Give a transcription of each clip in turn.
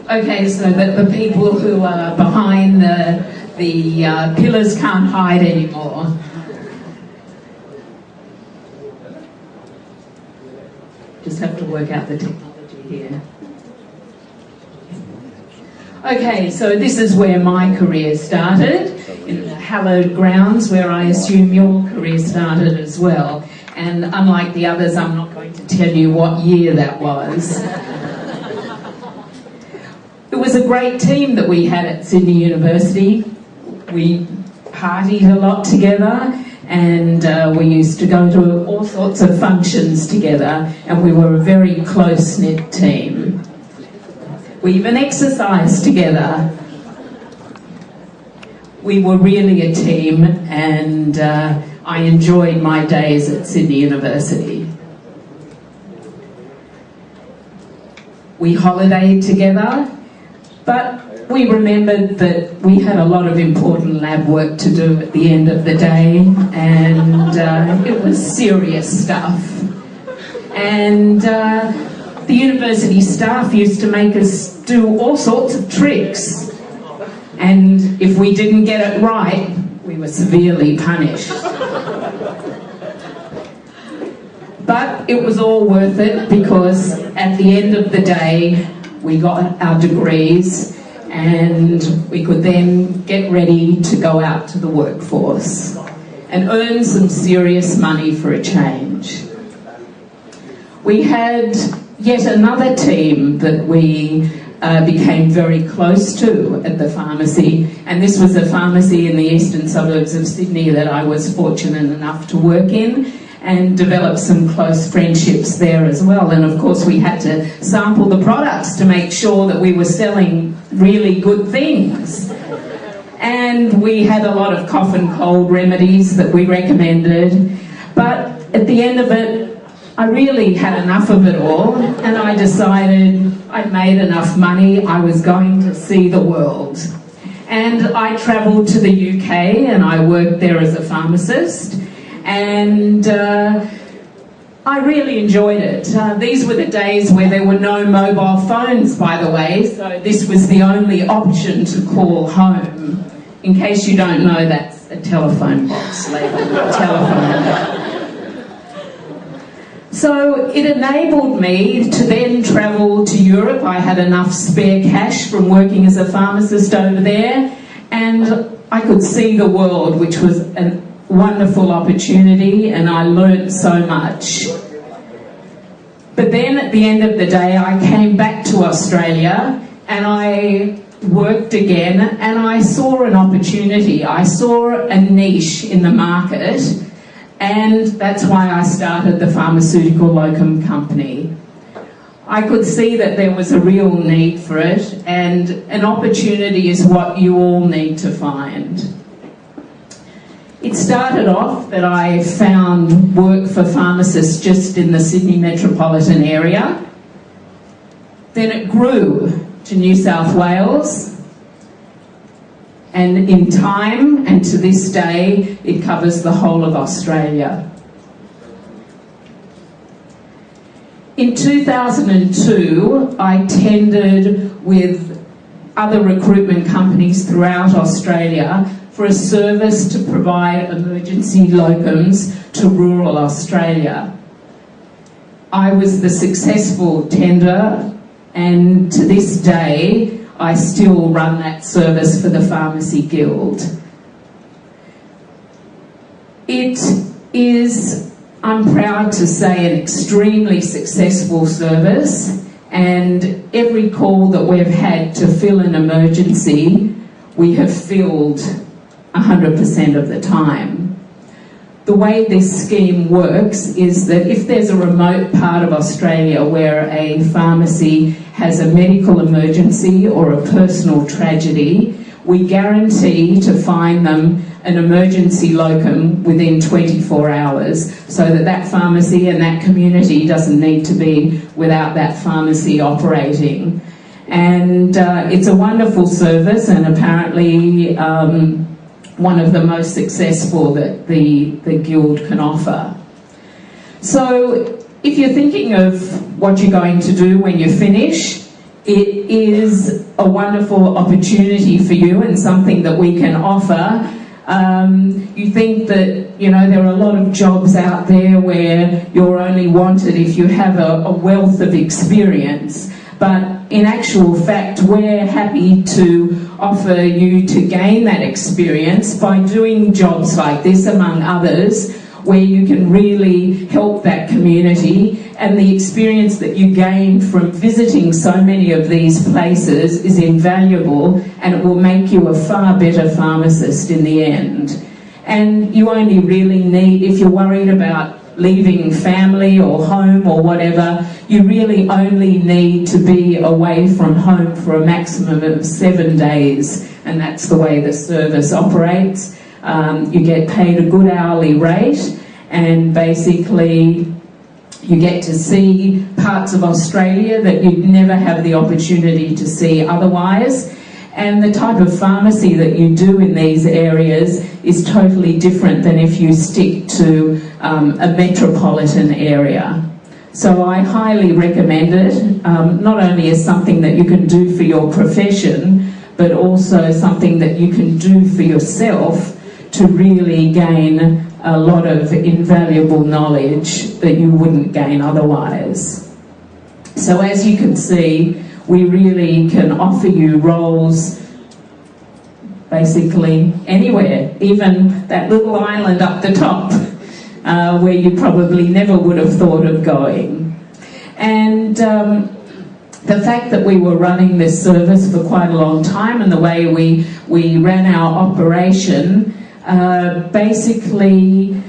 Okay, so that the people who are behind the pillars can't hide anymore. Just have to work out the technology here. Okay, so this is where my career started, in the hallowed grounds where I assume your career started as well. And unlike the others, I'm not going to tell you what year that was. It was a great team that we had at Sydney University. We partied a lot together, and we used to go to all sorts of functions together, and we were a very close-knit team. We even exercised together. We were really a team, and I enjoyed my days at Sydney University. We holidayed together, but we remembered that we had a lot of important lab work to do at the end of the day, and it was serious stuff. And the university staff used to make us do all sorts of tricks, and if we didn't get it right, we were severely punished. But it was all worth it, because at the end of the day we got our degrees and we could then get ready to go out to the workforce and earn some serious money for a change. We had yet another team that we became very close to at the pharmacy, and this was a pharmacy in the eastern suburbs of Sydney that I was fortunate enough to work in, and develop some close friendships there as well. And of course we had to sample the products to make sure that we were selling really good things. And we had a lot of cough and cold remedies that we recommended. But at the end of it, I really had enough of it all, and I decided I'd made enough money, I was going to see the world. And I travelled to the UK and I worked there as a pharmacist. And I really enjoyed it. These were the days where there were no mobile phones, by the way, so this was the only option to call home. In case you don't know, that's a telephone box labelled telephone. So it enabled me to then travel to Europe. I had enough spare cash from working as a pharmacist over there, and I could see the world, which was a wonderful opportunity, and I learned so much. But then at the end of the day, I came back to Australia and I worked again, and I saw an opportunity. I saw a niche in the market, and that's why I started the Pharmaceutical Locum Company. I could see that there was a real need for it, and an opportunity is what you all need to find. It started off that I found work for pharmacists just in the Sydney metropolitan area. Then it grew to New South Wales, and in time, and to this day, it covers the whole of Australia. In 2002, I tendered with other recruitment companies throughout Australia for a service to provide emergency locums to rural Australia. I was the successful tender, and to this day I still run that service for the Pharmacy Guild. It is, I'm proud to say, an extremely successful service, and every call that we've had to fill an emergency, we have filled 100% of the time. The way this scheme works is that if there's a remote part of Australia where a pharmacy has a medical emergency or a personal tragedy, we guarantee to find them an emergency locum within 24 hours, so that that pharmacy and that community doesn't need to be without that pharmacy operating. And it's a wonderful service, and apparently one of the most successful that the Guild can offer. So if you're thinking of what you're going to do when you finish, it is a wonderful opportunity for you and something that we can offer. You think that, you know, there are a lot of jobs out there where you're only wanted if you have a wealth of experience, but in actual fact we're happy to offer you to gain that experience by doing jobs like this, among others, where you can really help that community, and the experience that you gain from visiting so many of these places is invaluable, and it will make you a far better pharmacist in the end. And you only really need, if you're worried about leaving family or home or whatever, you really only need to be away from home for a maximum of 7 days, and that's the way the service operates. You get paid a good hourly rate, and basically you get to see parts of Australia that you'd never have the opportunity to see otherwise. And the type of pharmacy that you do in these areas is totally different than if you stick to a metropolitan area. So I highly recommend it, not only as something that you can do for your profession, but also something that you can do for yourself to really gain a lot of invaluable knowledge that you wouldn't gain otherwise. So as you can see, we really can offer you roles basically anywhere, even that little island up the top where you probably never would have thought of going. And the fact that we were running this service for quite a long time, and the way we ran our operation basically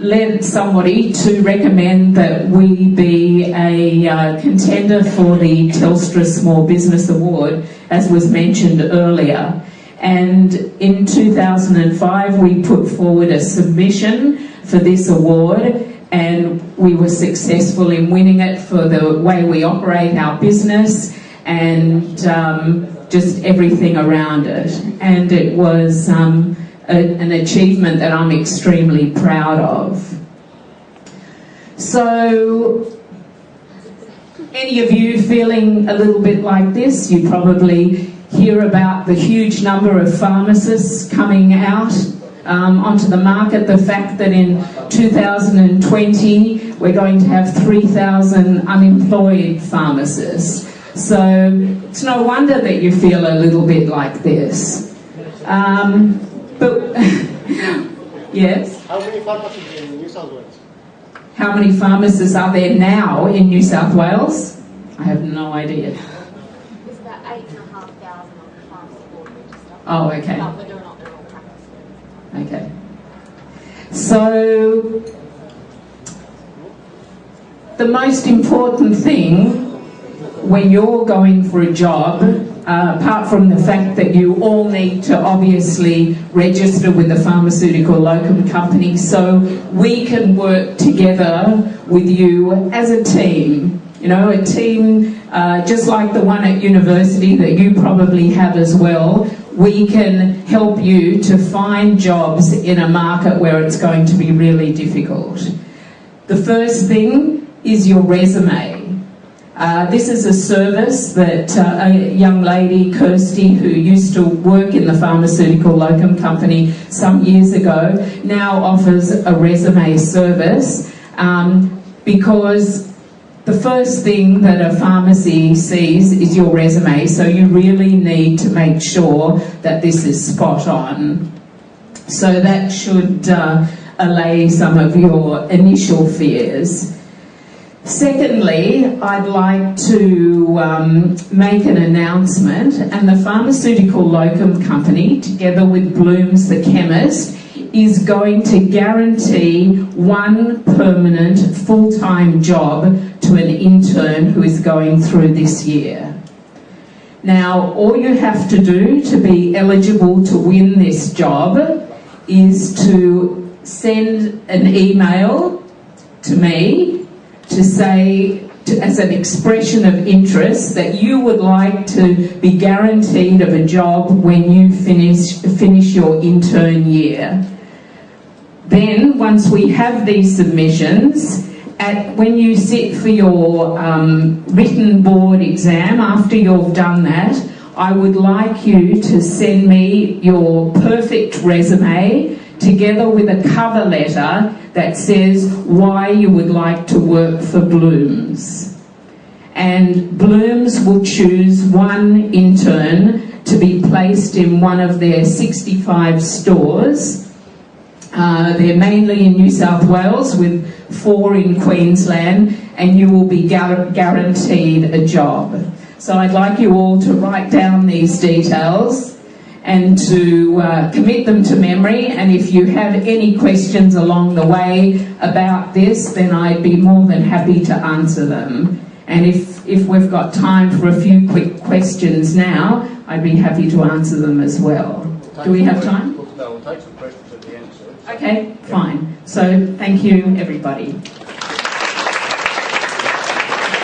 led somebody to recommend that we be a contender for the Telstra Small Business Award, as was mentioned earlier. And in 2005 we put forward a submission for this award, and we were successful in winning it for the way we operate our business and just everything around it. And it was an achievement that I'm extremely proud of. So, any of you feeling a little bit like this? You probably hear about the huge number of pharmacists coming out onto the market, the fact that in 2020 we're going to have 3,000 unemployed pharmacists. So it's no wonder that you feel a little bit like this. But yes? How many pharmacists in New South Wales? How many pharmacists are there now in New South Wales? I have no idea. It's about 8,500 on the pharmacy board register. Oh, okay. But whether or not they're all practicing. Okay. So, the most important thing when you're going for a job, apart from the fact that you all need to obviously register with the pharmaceutical locum company so we can work together with you as a team. You know, a team just like the one at university that you probably have as well. We can help you to find jobs in a market where it's going to be really difficult. The first thing is your resume. This is a service that a young lady, Kirsty, who used to work in the pharmaceutical locum company some years ago, now offers a resume service because the first thing that a pharmacy sees is your resume, so you really need to make sure that this is spot on. So that should allay some of your initial fears. Secondly, I'd like to make an announcement, and the Pharmaceutical Locum Company, together with Bloom's the Chemist, is going to guarantee one permanent full-time job to an intern who is going through this year. Now, all you have to do to be eligible to win this job is to send an email to me to say, as an expression of interest, that you would like to be guaranteed of a job when you finish your intern year. Then, once we have these submissions when you sit for your written board exam, after you've done that, I would like you to send me your perfect resume together with a cover letter that says why you would like to work for Blooms. And Blooms will choose one intern to be placed in one of their 65 stores. They're mainly in New South Wales with 4 in Queensland, and you will be guaranteed a job. So I'd like you all to write down these details and to commit them to memory, and if you have any questions along the way about this, then I'd be more than happy to answer them. And if we've got time for a few quick questions now, I'd be happy to answer them as well. Do we have time? No, we'll take some questions at the end, sir. Okay, fine. So thank you, everybody.